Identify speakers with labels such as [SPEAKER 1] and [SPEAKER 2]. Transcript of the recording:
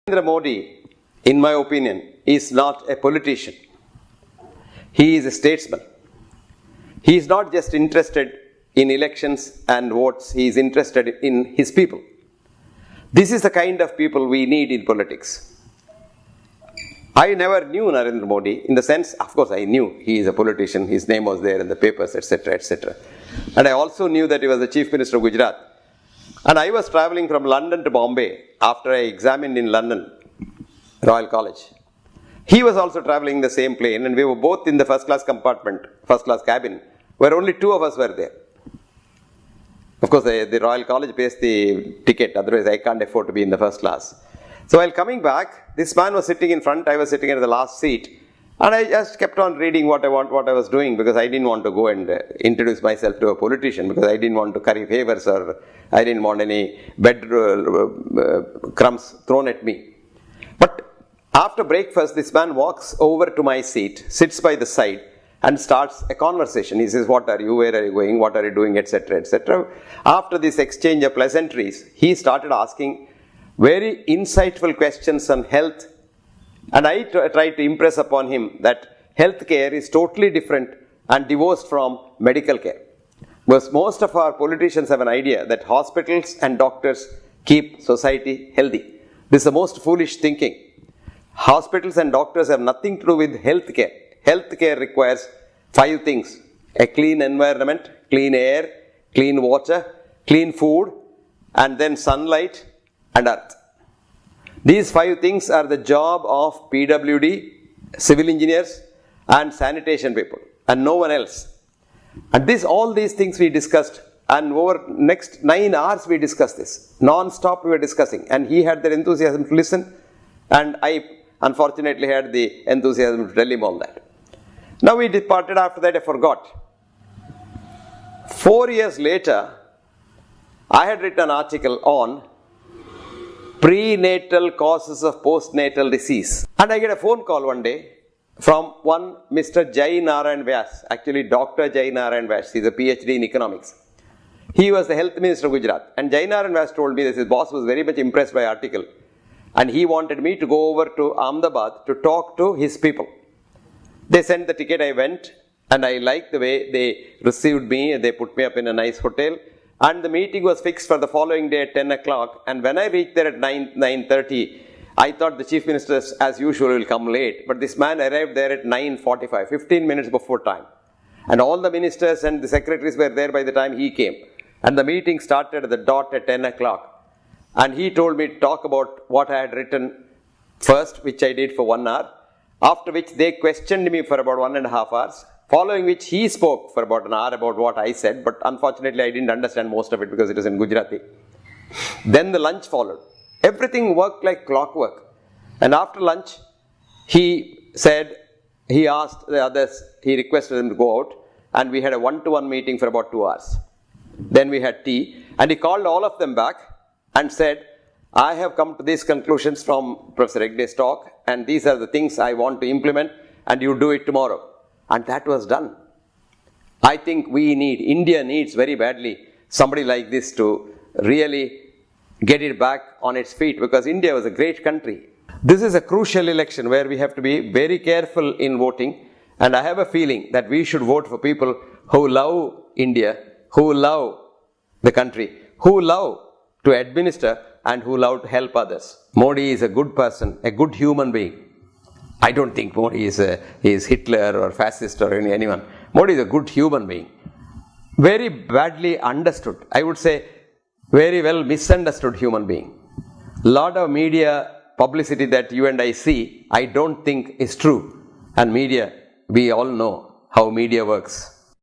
[SPEAKER 1] Narendra Modi, in my opinion, is not a politician. He is a statesman. He is not just interested in elections and votes, he is interested in his people. This is the kind of people we need in politics. I never knew Narendra Modi in the sense, of course I knew he is a politician, his name was there in the papers, etc., etc. And I also knew that he was the Chief Minister of Gujarat. And I was traveling from London to Bombay after I examined in London, Royal College. He was also traveling in the same plane and we were both in the first class compartment, first class cabin, where only two of us were there. Of course, the Royal College pays the ticket, otherwise I can't afford to be in the first class. So while coming back, this man was sitting in front, I was sitting at the last seat, and I just kept on reading what I was doing because I didn't want to go and introduce myself to a politician because I didn't want to curry favors or I didn't want any bed crumbs thrown at me. But after breakfast, this man walks over to my seat, sits by the side, and starts a conversation. He says, what are you, where are you going, what are you doing, etc., etc. After this exchange of pleasantries, he started asking very insightful questions on health. And I tried to impress upon him that healthcare is totally different and divorced from medical care. Because most of our politicians have an idea that hospitals and doctors keep society healthy. This is the most foolish thinking. Hospitals and doctors have nothing to do with healthcare. Healthcare requires 5 things: a clean environment, clean air, clean water, clean food, and then sunlight and earth. These 5 things are the job of PWD, civil engineers and sanitation people and no one else. And all these things we discussed, and over next 9 hours we discussed this. Non-stop we were discussing, and he had the enthusiasm to listen and I unfortunately had the enthusiasm to tell him all that. Now we departed. After that I forgot. 4 years later, I had written an article on prenatal causes of postnatal disease. And I get a phone call one day from one Mr. Jai Narayan Vyas, actually Dr. Jai Narayan Vyas. He's a PhD in economics. He was the health minister of Gujarat. And Jai Narayan Vyas told me that his boss was very much impressed by the article. And he wanted me to go over to Ahmedabad to talk to his people. They sent the ticket, I went, and I liked the way they received me. They put me up in a nice hotel. And the meeting was fixed for the following day at 10 o'clock. And when I reached there at 9:30, I thought the chief minister, as usual, will come late. But this man arrived there at 9:45, 15 minutes before time. And all the ministers and the secretaries were there by the time he came. And the meeting started at the dot at 10 o'clock. And he told me to talk about what I had written first, which I did for 1 hour. After which they questioned me for about 1.5 hours. Following which he spoke for about an hour about what I said, but unfortunately I didn't understand most of it because it was in Gujarati. Then the lunch followed. Everything worked like clockwork. And after lunch, he asked the others, he requested them to go out, and we had a one-to-one meeting for about 2 hours. Then we had tea, and he called all of them back and said, I have come to these conclusions from Professor Hegde's talk, and these are the things I want to implement, and you do it tomorrow. And that was done. I think India needs very badly somebody like this to really get it back on its feet, because India was a great country. This is a crucial election where we have to be very careful in voting, and I have a feeling that we should vote for people who love India, who love the country, who love to administer and who love to help others. Modi is a good person, a good human being. I don't think Modi is Hitler or fascist or anyone. Modi is a good human being. Very badly understood. I would say very well misunderstood human being. Lot of media publicity that you and I see, I don't think is true. And media, we all know how media works.